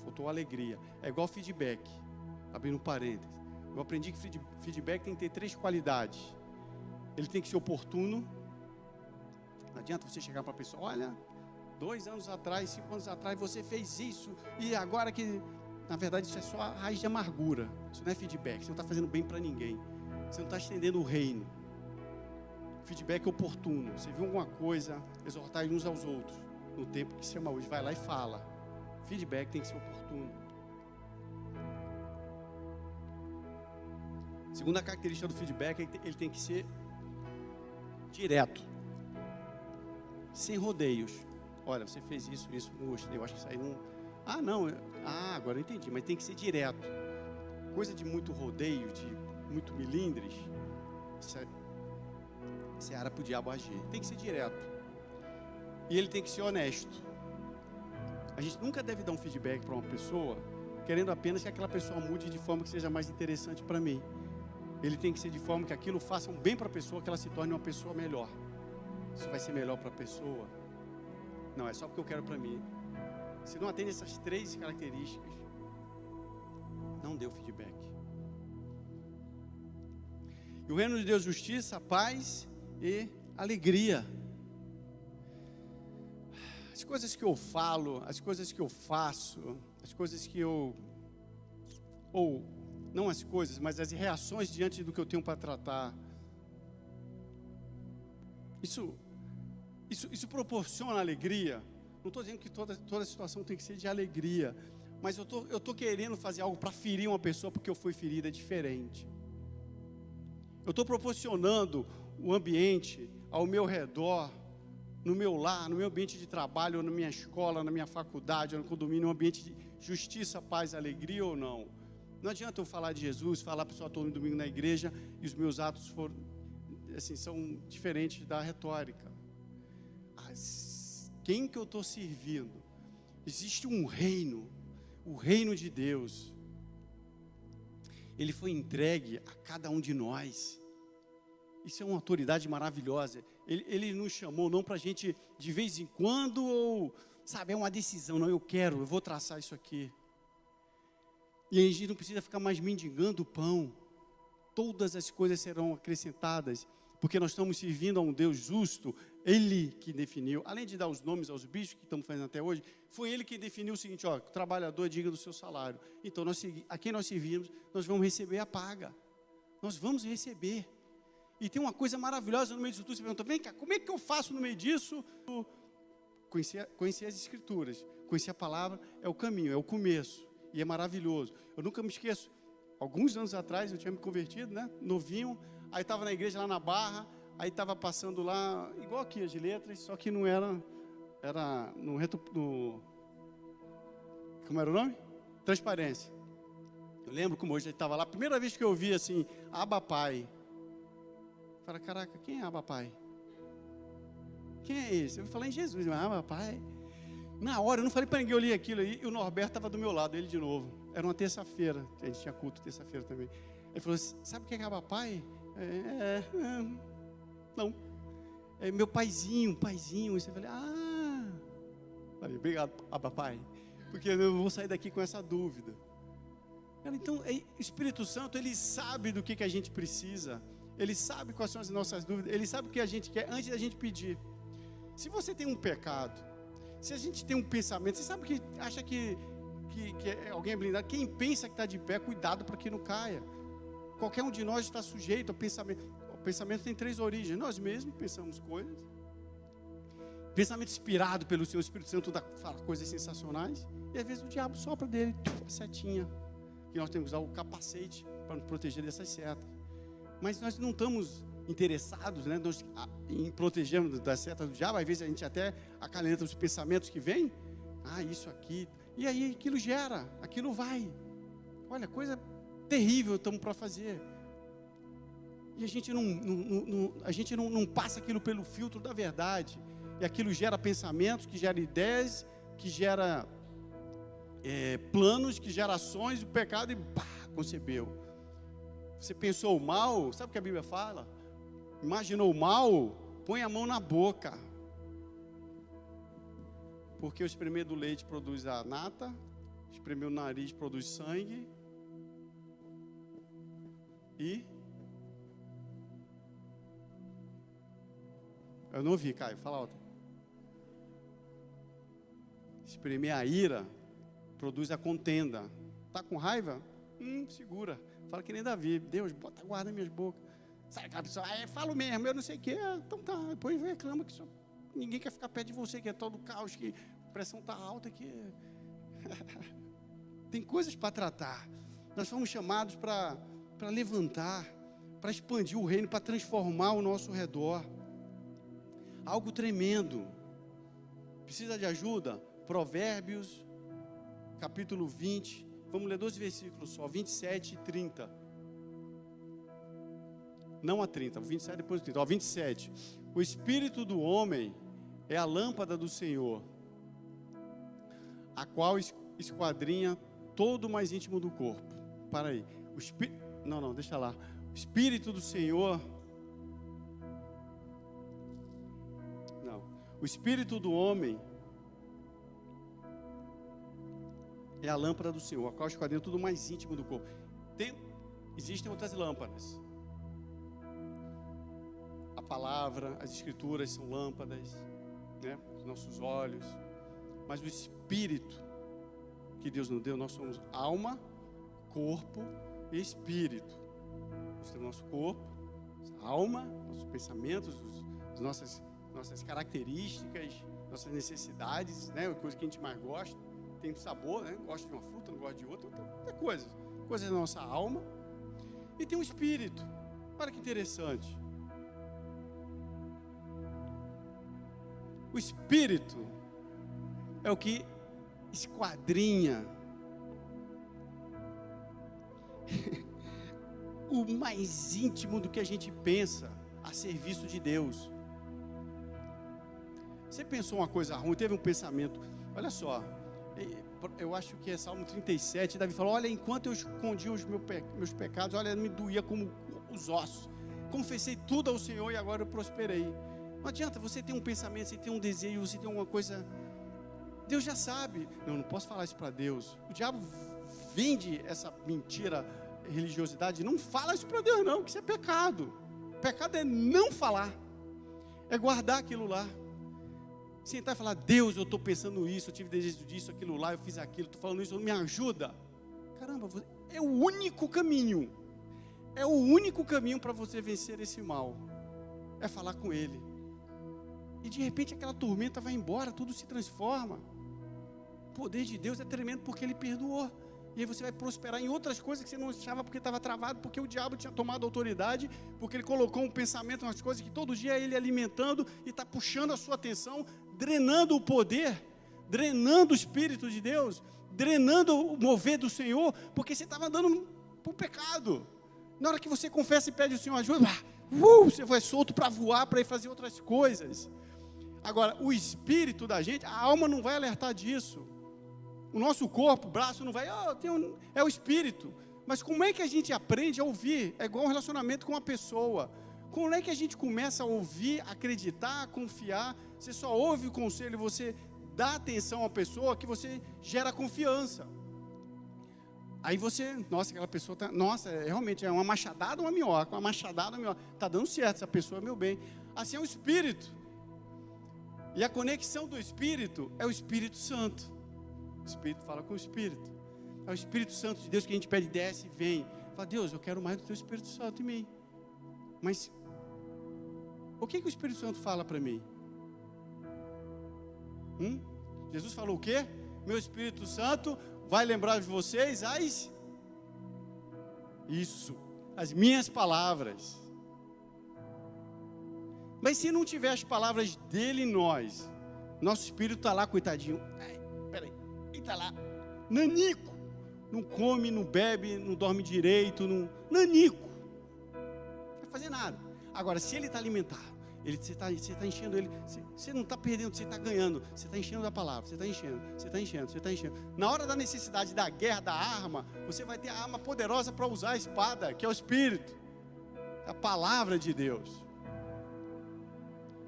Faltou alegria. É igual feedback, abrindo parênteses. Eu aprendi que feedback tem que ter 3 qualidades. Ele tem que ser oportuno. Não adianta você chegar para a pessoa, olha, 2 anos atrás, 5 anos atrás, você fez isso, e agora que... Na verdade, isso é só a raiz de amargura. Isso não é feedback, você não está fazendo bem para ninguém. Você não está estendendo o reino. Feedback oportuno. Você viu alguma coisa, exortar uns aos outros. No tempo que se chama hoje, vai lá e fala. Feedback tem que ser oportuno. Segunda característica do feedback, ele tem que ser direto. Sem rodeios. Olha, você fez isso, não gostei. Eu acho que isso aí não... agora eu entendi. Mas tem que ser direto. Coisa de muito rodeio, de muito milindres, isso é área para o diabo agir. Tem que ser direto. E ele tem que ser honesto. A gente nunca deve dar um feedback para uma pessoa querendo apenas que aquela pessoa mude de forma que seja mais interessante para mim. Ele tem que ser de forma que aquilo faça um bem para a pessoa, que ela se torne uma pessoa melhor. Isso vai ser melhor para a pessoa? Não, é só porque eu quero para mim. Se não atende essas 3 características, não dê o feedback. E o reino de Deus, justiça, paz e alegria. As coisas que eu falo, as coisas que eu faço, as coisas que eu... Ou, não as coisas, mas as reações diante do que eu tenho para tratar. Isso proporciona alegria. Não estou dizendo que toda situação tem que ser de alegria, mas eu estou querendo fazer algo para ferir uma pessoa porque eu fui ferida, é diferente. Eu estou proporcionando o ambiente ao meu redor, no meu lar, no meu ambiente de trabalho, na minha escola, na minha faculdade, no condomínio, um ambiente de justiça, paz, alegria ou não. Não adianta eu falar de Jesus, falar para a pessoa, estou no domingo na igreja e os meus atos foram, assim, são diferentes da retórica. Quem que eu estou servindo? Existe um reino, o reino de Deus. Ele foi entregue a cada um de nós. Isso é uma autoridade maravilhosa. Ele nos chamou não para a gente de vez em quando, ou, sabe, é uma decisão, não, eu vou traçar isso aqui. E a gente não precisa ficar mais mendigando o pão. Todas as coisas serão acrescentadas, porque nós estamos servindo a um Deus justo. Ele que definiu, além de dar os nomes aos bichos que estamos fazendo até hoje, foi ele que definiu o seguinte, o trabalhador é digno do seu salário. Então, a quem nós servimos, nós vamos receber a paga. Nós vamos receber. E tem uma coisa maravilhosa no meio disso tudo. Você pergunta, vem cá, como é que eu faço no meio disso? Conhecer as escrituras, conhecer a palavra, é o caminho, é o começo. E é maravilhoso. Eu nunca me esqueço, alguns anos atrás, eu tinha me convertido, né, novinho, aí estava na igreja lá na Barra, aí estava passando lá, igual aqui as letras, só que não era no como era o nome? Transparência. Eu lembro como hoje ele estava lá, a primeira vez que eu vi assim, Abba Pai. Eu falei, caraca, quem é Abba Pai? Quem é esse? Eu falei em Jesus, Abba Pai. Na hora, eu não falei para ninguém, eu li aquilo aí, e o Norberto estava do meu lado, ele de novo. Era uma terça-feira, a gente tinha culto terça-feira também. Ele falou assim, sabe o que é Abba Pai? Não. É meu paizinho. E você falei, falei, obrigado, Abba Pai, porque eu vou sair daqui com essa dúvida. Então, o Espírito Santo, ele sabe do que a gente precisa, ele sabe quais são as nossas dúvidas, ele sabe o que a gente quer antes da gente pedir. Se você tem um pecado, se a gente tem um pensamento, você sabe que acha que alguém é blindado, quem pensa que está de pé, cuidado para que não caia. Qualquer um de nós está sujeito ao pensamento. O pensamento tem 3 origens. Nós mesmos pensamos coisas. pensamento inspirado pelo Senhor, o Espírito Santo fala coisas sensacionais, e às vezes o diabo sopra dele, a setinha, que nós temos que usar o capacete para nos proteger dessas setas. Mas nós não estamos interessados, né, em protegermos das setas do diabo. Às vezes a gente até acalenta os pensamentos que vêm, isso aqui, e aí aquilo gera, aquilo vai. Olha, coisa terrível estamos para fazer. E a gente não passa aquilo pelo filtro da verdade. E aquilo gera pensamentos, que gera ideias, que gera planos, que gera ações, o pecado, e concebeu. Você pensou o mal, sabe o que a Bíblia fala? Imaginou o mal, põe a mão na boca. Porque o espremer do leite produz a nata, o espremer o nariz produz sangue, e... Eu não ouvi, Caio, fala alto. Espremer a ira produz a contenda. Está com raiva? Segura. Fala que nem Davi. Deus, bota a guarda nas minhas bocas. Sabe aquela pessoa, falo mesmo, eu não sei o quê. Então tá, depois reclama que ninguém quer ficar perto de você, que é todo caos, que a pressão está alta, que... Tem coisas para tratar. Nós fomos chamados para levantar, para expandir o reino, para transformar o nosso redor. Algo tremendo. Precisa de ajuda? Provérbios, capítulo 20. Vamos ler 12 versículos só, 27 e 30. Não a 30, 27 depois do 30. 27. O espírito do homem é a lâmpada do Senhor, a qual esquadrinha todo o mais íntimo do corpo. Para aí. Não, deixa lá. O espírito do Senhor... O espírito do homem é a lâmpada do Senhor, a qual esquadrinha tudo mais íntimo do corpo. Existem outras lâmpadas. A palavra, as escrituras são lâmpadas, né? Os nossos olhos. Mas o espírito que Deus nos deu, nós somos alma, corpo e espírito. Nós temos nosso corpo, alma, nossos pensamentos, as nossas características, nossas necessidades, né? Coisa que a gente mais gosta, tem sabor, né? Gosta de uma fruta, não gosta de outra, tem coisas da nossa alma, e tem um espírito. Olha que interessante. O espírito é o que esquadrinha o mais íntimo do que a gente pensa a serviço de Deus. Você pensou uma coisa ruim, teve um pensamento, olha só, eu acho que é Salmo 37, Davi falou, olha, enquanto eu escondi os meus pecados, olha, me doía como os ossos, confessei tudo ao Senhor e agora eu prosperei. Não adianta, você tem um pensamento, você tem um desejo, você tem alguma coisa, Deus já sabe. Não posso falar isso para Deus. O diabo vende essa mentira, religiosidade, não fala isso para Deus não, que isso é pecado. Pecado é não falar, é guardar aquilo lá. Sentar e falar, Deus, eu estou pensando isso, eu tive desejo disso, aquilo lá, eu fiz aquilo, estou falando isso, me ajuda. Caramba, é o único caminho. É o único caminho para você vencer esse mal. É falar com Ele. E de repente aquela tormenta vai embora, tudo se transforma. O poder de Deus é tremendo porque Ele perdoou. E aí você vai prosperar em outras coisas que você não achava porque estava travado, porque o diabo tinha tomado autoridade, porque ele colocou um pensamento nas coisas que todo dia ele alimentando e está puxando a sua atenção, drenando o poder, drenando o Espírito de Deus, drenando o mover do Senhor, porque você estava andando para o pecado. Na hora que você confessa e pede ao Senhor ajuda, você vai solto para voar, para ir fazer outras coisas. Agora, o Espírito da gente, a alma não vai alertar disso. O nosso corpo, o braço não vai, é o Espírito. Mas como é que a gente aprende a ouvir? É igual um relacionamento com uma pessoa. Como é que a gente começa a ouvir, acreditar, confiar? Você só ouve o conselho, você dá atenção à pessoa, que você gera confiança. Aí você, aquela pessoa está, realmente é uma machadada ou uma minhoca? Uma machadada ou uma minhoca? Está dando certo, essa pessoa é meu bem. Assim é o Espírito. E a conexão do Espírito é o Espírito Santo. O Espírito fala com o Espírito. É o Espírito Santo de Deus que a gente pede, desce e vem. Fala, Deus, eu quero mais do teu Espírito Santo em mim. Mas o que o Espírito Santo fala para mim? Jesus falou o quê? Meu Espírito Santo vai lembrar de vocês as minhas palavras. Mas se não tiver as palavras dele em nós, nosso espírito está lá, coitadinho. Peraí, ele está lá, nanico. Não come, não bebe, não dorme direito, nanico. Não vai fazer nada. Agora, se ele está alimentado, você está enchendo ele, você não está perdendo, você está ganhando, você está enchendo da palavra, você está enchendo. Na hora da necessidade da guerra, da arma, você vai ter a arma poderosa para usar a espada, que é o Espírito, a palavra de Deus.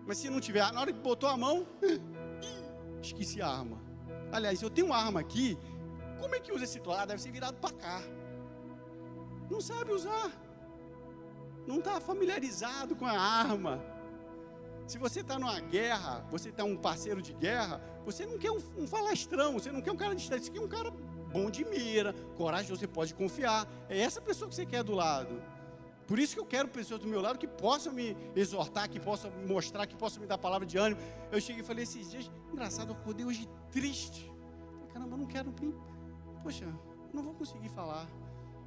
Mas se não tiver, na hora que botou a mão, esqueci a arma. Aliás, eu tenho uma arma aqui, como é que usa esse troço? Deve ser virado para cá. Não sabe usar, não está familiarizado com a arma. Se você está numa guerra, você está um parceiro de guerra, você não quer um falastrão, você não quer um cara distante, você quer um cara bom de mira, corajoso, você pode confiar. É essa pessoa que você quer do lado. Por isso que eu quero pessoas do meu lado que possam me exortar, que possam me mostrar, que possam me dar palavra de ânimo. Eu cheguei e falei esses dias, engraçado, eu acordei hoje triste. Falei, caramba, eu não quero, poxa, não vou conseguir falar.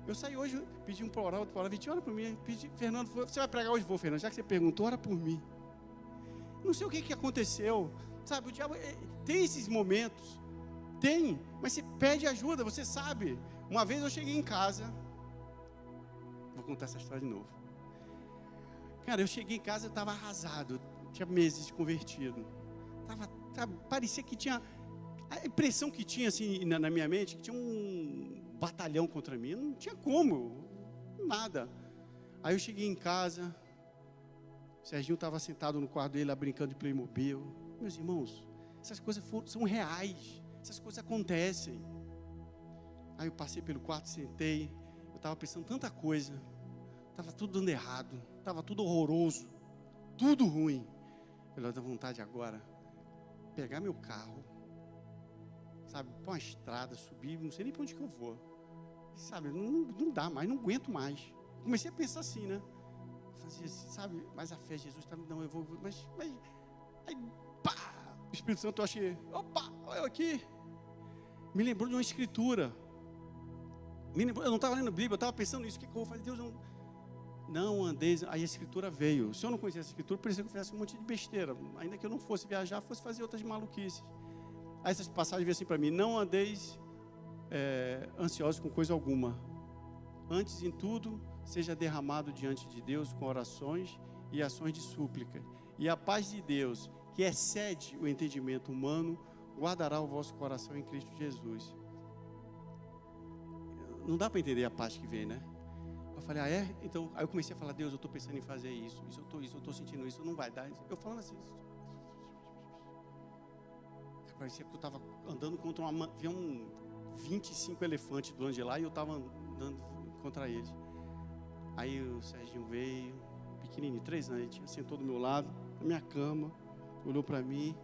Eu saí hoje, pedi um para orar, outro para orar, Vitinho, ora por mim. Pedi, Fernando, você vai pregar hoje? Vou, Fernando, já que você perguntou, ora por mim. Não sei o que aconteceu, sabe, o diabo tem esses momentos, mas você pede ajuda, você sabe. Uma vez eu cheguei em casa, vou contar essa história de novo. Cara, eu cheguei em casa, eu estava arrasado, tinha meses de convertido, parecia que tinha, a impressão que tinha assim na minha mente, que tinha um batalhão contra mim, não tinha como, nada. Aí eu cheguei em casa, o Serginho estava sentado no quarto dele, lá brincando de Playmobil. Meus irmãos, essas coisas são reais, essas coisas acontecem. Aí eu passei pelo quarto, sentei, eu estava pensando tanta coisa, estava tudo dando errado, estava tudo horroroso, tudo ruim. Eu dava vontade agora, pegar meu carro, sabe, para uma estrada, subir, não sei nem para onde que eu vou. Sabe, não dá mais, não aguento mais. Comecei a pensar assim, né? Fazia assim, sabe, mas a fé de Jesus está me dando, eu vou, mas aí, pá, o Espírito Santo, eu achei, opa, olha eu aqui, me lembrou de uma escritura, eu não estava lendo Bíblia, eu estava pensando nisso, o que eu vou fazer? Deus, não andeis, aí a escritura veio, se eu não conhecesse a escritura, parecia que eu fizesse um monte de besteira, ainda que eu não fosse viajar, fosse fazer outras maluquices. Aí essas passagens veio assim para mim, não andeis ansiosos com coisa alguma, antes em tudo, seja derramado diante de Deus com orações e ações de súplica. E a paz de Deus, que excede o entendimento humano, guardará o vosso coração em Cristo Jesus. Não dá para entender a paz que vem, né? Eu falei, então, aí eu comecei a falar, Deus, eu estou pensando em fazer isso, eu estou sentindo isso, não vai dar. Eu falando assim, parecia que eu estava andando contra havia 25 elefantes do lado de lá e eu estava andando contra eles. Aí o Serginho veio, pequenininho, 3 anos, ele sentou do meu lado, na minha cama, olhou para mim,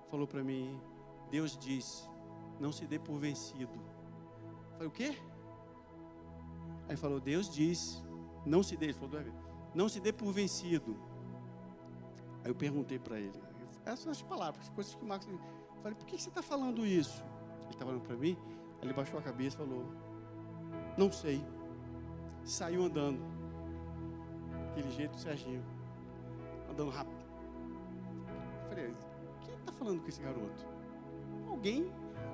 falou para mim, Deus diz, não se dê por vencido. Eu falei, o quê? Aí ele falou, Deus diz, não se dê, ele falou, não se dê por vencido. Aí eu perguntei para ele, essas são as palavras, as coisas que Marcos... Eu falei, por que você está falando isso? Ele estava falando para mim, aí ele baixou a cabeça e falou, não sei. Saiu andando, aquele jeito do Serginho, andando rápido. Eu falei, quem está falando com esse garoto? Alguém.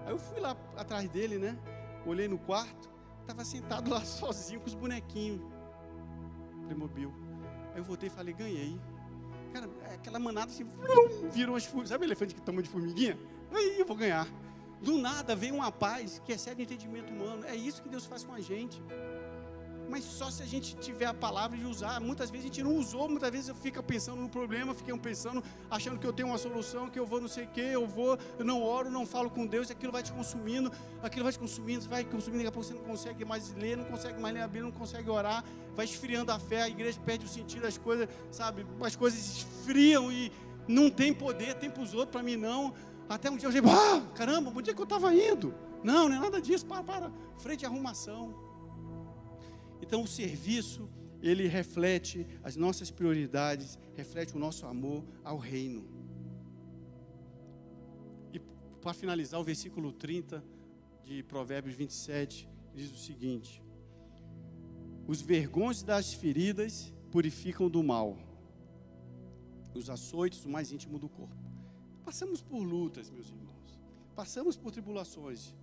Aí eu fui lá atrás dele, né? Olhei no quarto, estava sentado lá sozinho com os bonequinhos Playmobil. Aí eu voltei e falei, ganhei. Cara, aquela manada assim, virou umas formigas. Sabe o elefante que toma de formiguinha? Aí eu vou ganhar. Do nada veio uma paz que excede o entendimento humano. É isso que Deus faz com a gente. Mas só se a gente tiver a palavra de usar. Muitas vezes a gente não usou, muitas vezes eu fico pensando no problema, fiquei pensando, achando que eu tenho uma solução, que eu vou não sei o que, eu não oro, não falo com Deus, aquilo vai te consumindo, você vai consumindo, daqui a pouco você não consegue mais ler, não consegue mais ler a Bíblia, não consegue orar, vai esfriando a fé, a igreja perde o sentido, as coisas, sabe, as coisas esfriam e não tem poder, tem para os outros, para mim não. Até um dia eu falei, caramba, onde é que eu estava indo? Não é nada disso, para, frente à arrumação. Então o serviço, ele reflete as nossas prioridades, reflete o nosso amor ao reino. E para finalizar, o versículo 30 de Provérbios 27 diz o seguinte: os vergões das feridas purificam do mal, os açoites o mais íntimo do corpo. Passamos por lutas, meus irmãos, passamos por tribulações,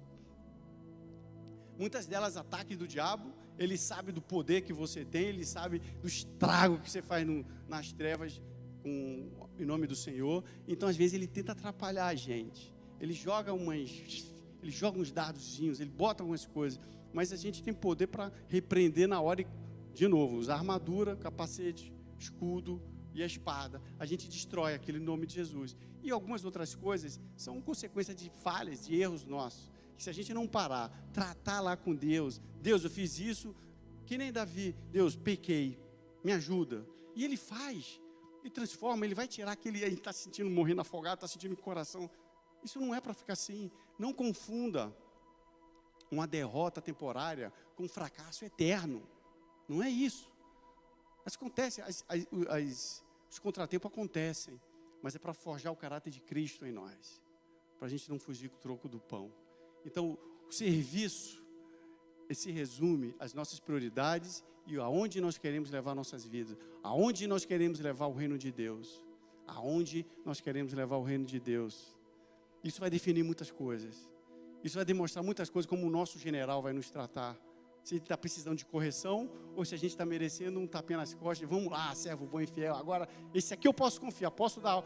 muitas delas ataques do diabo. Ele sabe do poder que você tem, ele sabe do estrago que você faz nas trevas em nome do Senhor. Então, às vezes, ele tenta atrapalhar a gente. Ele joga uns dardozinhos, ele bota algumas coisas, mas a gente tem poder para repreender na hora e, de novo, usar armadura, capacete, escudo e a espada. A gente destrói aquilo em nome de Jesus. E algumas outras coisas são consequência de falhas, de erros nossos. Que se a gente não parar, tratar lá com Deus, Deus, eu fiz isso, que nem Davi, Deus, pequei, me ajuda. E ele faz, ele transforma, ele vai tirar aquele, ele está se sentindo morrendo afogado, está sentindo o coração. Isso não é para ficar assim. Não confunda uma derrota temporária com um fracasso eterno. Não é isso. Mas acontece, os contratempos acontecem, mas é para forjar o caráter de Cristo em nós, para a gente não fugir com o troco do pão. Então, o serviço, se resume às nossas prioridades e aonde nós queremos levar nossas vidas, aonde nós queremos levar o reino de Deus, aonde nós queremos levar o reino de Deus. Isso vai definir muitas coisas, isso vai demonstrar muitas coisas, como o nosso general vai nos tratar, se ele está precisando de correção, ou se a gente está merecendo um tapinha nas costas, vamos lá, servo bom e fiel, agora, esse aqui eu posso confiar, posso dar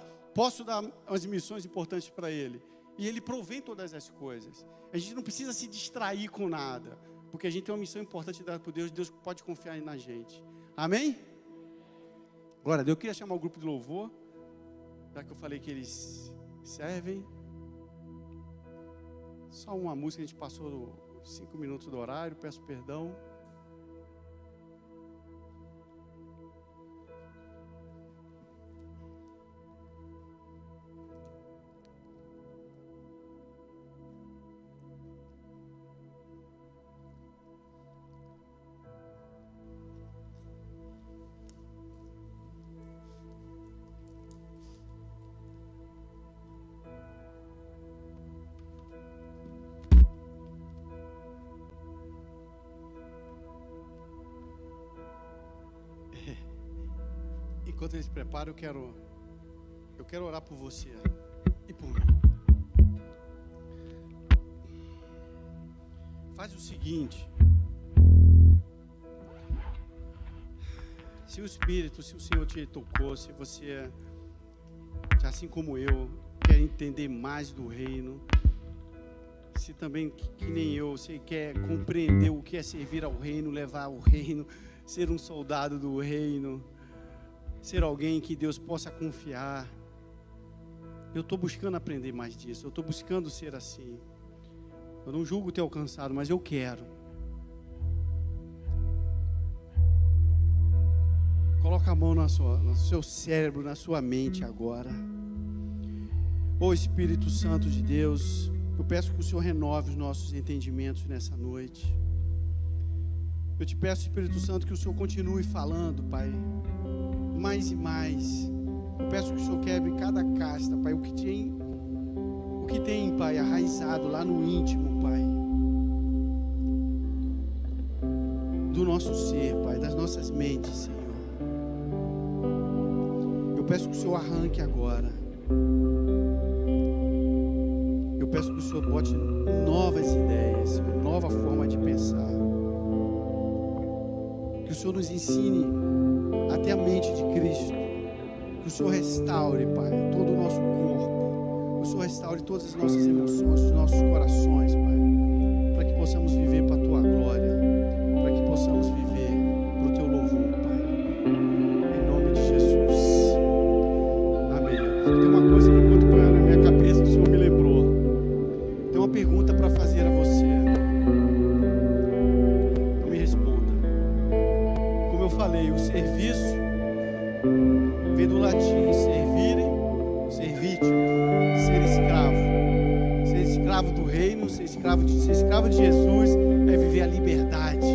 as missões importantes para ele, e ele provém todas as coisas. A gente não precisa se distrair com nada, porque a gente tem uma missão importante dada por Deus, Deus pode confiar na gente, amém? Glória a Deus. Eu queria chamar o grupo de louvor, já que eu falei que eles servem. Só uma música, a gente passou 5 minutos do horário, peço perdão. Enquanto eles preparam, eu quero orar por você e por mim. Faz o seguinte: se o Senhor te tocou, se você, assim como eu, quer entender mais do reino, se também, que nem eu, você quer compreender o que é servir ao reino, levar ao reino, ser um soldado do reino, ser alguém que Deus possa confiar. Eu estou buscando aprender mais disso, eu estou buscando ser assim. Eu não julgo ter alcançado, mas eu quero. Coloca a mão no seu cérebro, na sua mente agora. Ô Espírito Santo de Deus, eu peço que o Senhor renove os nossos entendimentos nessa noite. Eu te peço, Espírito Santo, que o Senhor continue falando, Pai, mais e mais. Eu peço que o Senhor quebre cada casta, Pai, o que tem, Pai, arraizado lá no íntimo, Pai, do nosso ser, Pai, das nossas mentes, Senhor. Eu peço que o Senhor arranque agora. Eu peço que o Senhor bote novas ideias, nova forma de pensar. Que o Senhor nos ensine até a mente de Cristo. Que o Senhor restaure, Pai, todo o nosso corpo. Que o Senhor restaure todas as nossas emoções, os nossos corações, Pai. Para que possamos viver para a Tua glória. Para que possamos viver para o Teu louvor, Pai. Em nome de Jesus. Amém. Tem uma coisa que enquanto na minha cabeça o Senhor me lembrou. Tem uma pergunta para fazer a você. Não me responda. Como eu falei, o serviço vem do latim servire, servitio, ser escravo. Ser escravo do reino, ser escravo de Jesus é viver a liberdade.